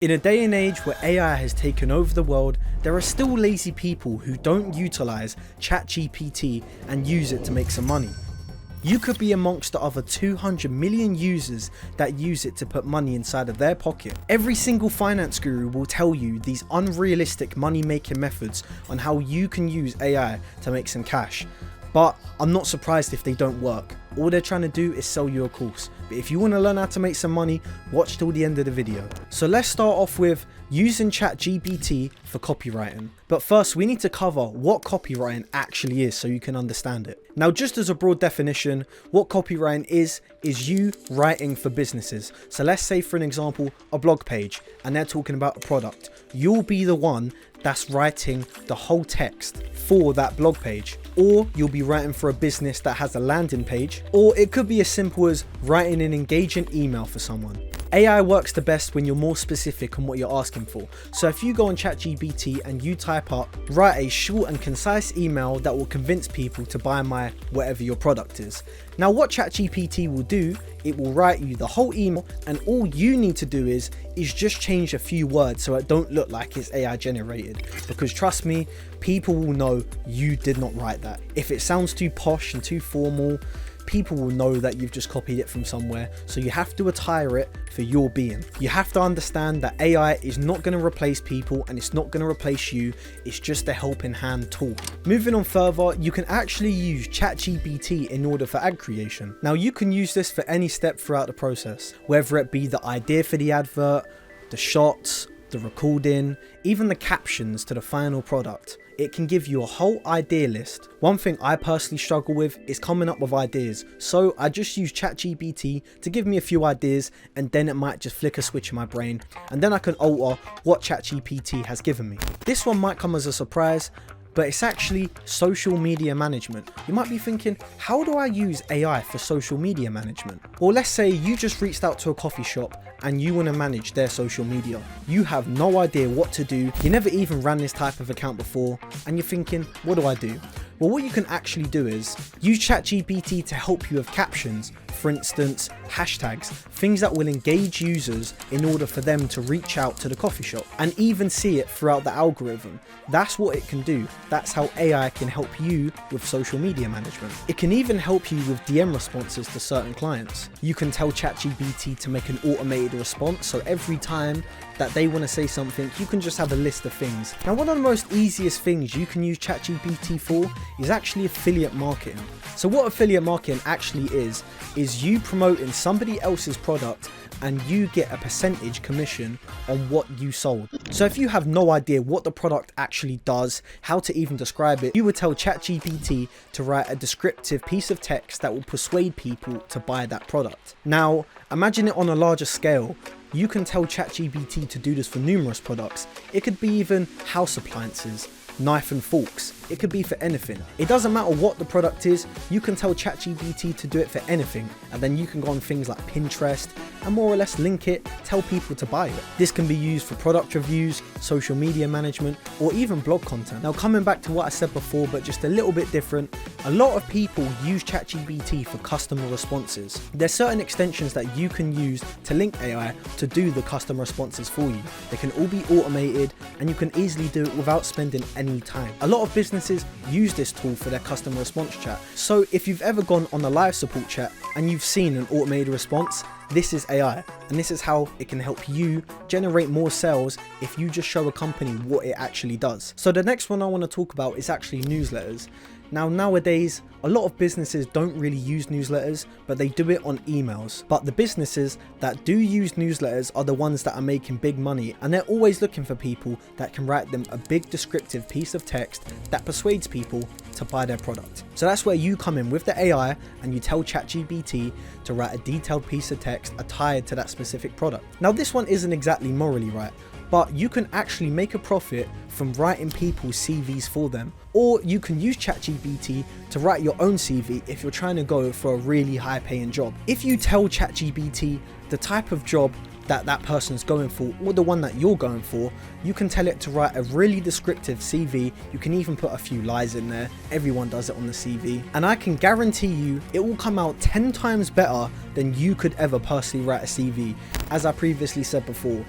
In a day and age where AI has taken over the world, there are still lazy people who don't utilize ChatGPT and use it to make some money. You could be amongst the other 200 million users that use it to put money inside of their pocket. Every single finance guru will tell you these unrealistic money making methods on how you can use AI to make some cash. But I'm not surprised if they don't work. All they're trying to do is sell you a course. But if you want to learn how to make some money, watch till the end of the video. So let's start off with using ChatGPT for copywriting. But first we need to cover what copywriting actually is so you can understand it. Now, just as a broad definition, what copywriting is you writing for businesses. So let's say, for an example, a blog page and they're talking about a product. You'll be the one that's writing the whole text for that blog page, or you'll be writing for a business that has a landing page, or it could be as simple as writing an engaging email for someone. AI works the best when you're more specific on what you're asking for. So if you go on ChatGPT and you type up, write a short and concise email that will convince people to buy my whatever your product is. Now what ChatGPT will do, it will write you the whole email, and all you need to do is just change a few words so it don't look like it's AI generated. Because trust me, people will know you did not write that. If it sounds too posh and too formal, people will know that you've just copied it from somewhere. So you have to attire it for your being. You have to understand that AI is not going to replace people and it's not going to replace you. It's just a helping hand tool. Moving on further, you can actually use ChatGPT in order for ad creation. Now you can use this for any step throughout the process, whether it be the idea for the advert, the shots, the recording, even the captions to the final product. It can give you a whole idea list. One thing I personally struggle with is coming up with ideas. So I just use ChatGPT to give me a few ideas, and then it might just flick a switch in my brain, and then I can alter what ChatGPT has given me. This one might come as a surprise, but it's actually social media management. You might be thinking, how do I use AI for social media management? Well, let's say you just reached out to a coffee shop and you want to manage their social media. You have no idea what to do. You never even ran this type of account before, and you're thinking, what do I do? Well, what you can actually do is use ChatGPT to help you with captions. For instance, hashtags, things that will engage users in order for them to reach out to the coffee shop and even see it throughout the algorithm. That's what it can do. That's how AI can help you with social media management. It can even help you with DM responses to certain clients. You can tell ChatGPT to make an automated response, so every time that they want to say something, you can just have a list of things. Now, one of the most easiest things you can use ChatGPT for is actually affiliate marketing. So what affiliate marketing actually is you promoting somebody else's product and you get a percentage commission on what you sold. So if you have no idea what the product actually does, how to even describe it, you would tell ChatGPT to write a descriptive piece of text that will persuade people to buy that product. Now, imagine it on a larger scale. You can tell ChatGPT to do this for numerous products. It could be even house appliances, knife and forks. It could be for anything. It doesn't matter what the product is, you can tell ChatGPT to do it for anything, and then you can go on things like Pinterest and more or less link it, tell people to buy it. This can be used for product reviews, social media management, or even blog content. Now, coming back to what I said before, but just a little bit different, a lot of people use ChatGPT for customer responses. There's certain extensions that you can use to link AI to do the customer responses for you. They can all be automated and you can easily do it without spending any time. A lot of businesses use this tool for their customer response chat. So if you've ever gone on a live support chat and you've seen an automated response, this is AI, and this is how it can help you generate more sales if you just show a company what it actually does. So the next one I want to talk about is actually newsletters. Now, nowadays, a lot of businesses don't really use newsletters, but they do it on emails. But the businesses that do use newsletters are the ones that are making big money, and they're always looking for people that can write them a big descriptive piece of text that persuades people to buy their product. So that's where you come in with the AI and you tell ChatGPT to write a detailed piece of text attired to that specific product. Now, this one isn't exactly morally right, but you can actually make a profit from writing people's CVs for them. Or you can use ChatGPT to write your own CV if you're trying to go for a really high paying job. If you tell ChatGPT the type of job that person's going for, or the one that you're going for, you can tell it to write a really descriptive CV. You can even put a few lies in there. Everyone does it on the CV. And I can guarantee you it will come out 10 times better than you could ever personally write a CV. As I previously said before,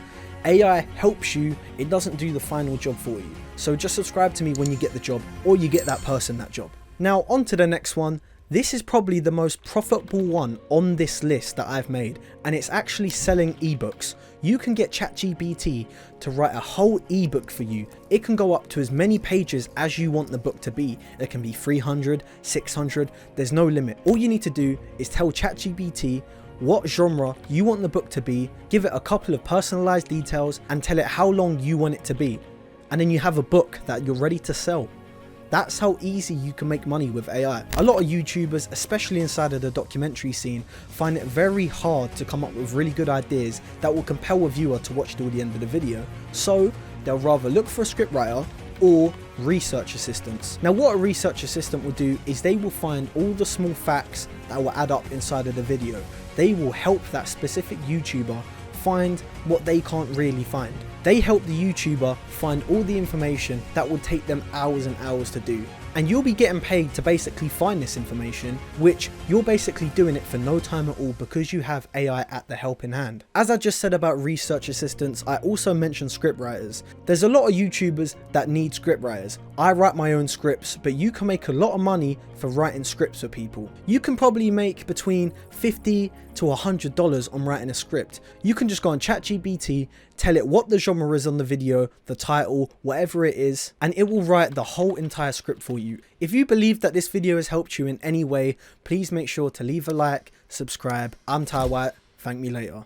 AI helps you, it doesn't do the final job for you. So just subscribe to me when you get the job, or you get that person that job. Now on to the next one. This is probably the most profitable one on this list that I've made, and it's actually selling ebooks. You can get ChatGPT to write a whole ebook for you. It can go up to as many pages as you want the book to be. It can be 300, 600, there's no limit. All you need to do is tell ChatGPT what genre you want the book to be, give it a couple of personalized details, and tell it how long you want it to be. And then you have a book that you're ready to sell. That's how easy you can make money with AI. A lot of YouTubers, especially inside of the documentary scene, find it very hard to come up with really good ideas that will compel a viewer to watch till the end of the video. So they'll rather look for a scriptwriter or research assistants. Now what a research assistant will do is they will find all the small facts that will add up inside of the video. They will help that specific YouTuber find what they can't really find. They help the YouTuber find all the information that would take them hours and hours to do. And you'll be getting paid to basically find this information, which you're basically doing it for no time at all because you have AI at the helping hand. As I just said about research assistants, I also mentioned scriptwriters. There's a lot of YouTubers that need scriptwriters. I write my own scripts, but you can make a lot of money for writing scripts for people. You can probably make between $50 to $100 on writing a script. You can just go on ChatGPT, tell it what the genre is on the video, the title, whatever it is, and it will write the whole entire script for you. If you believe that this video has helped you in any way, please make sure to leave a like, subscribe. I'm Ty White. Thank me later.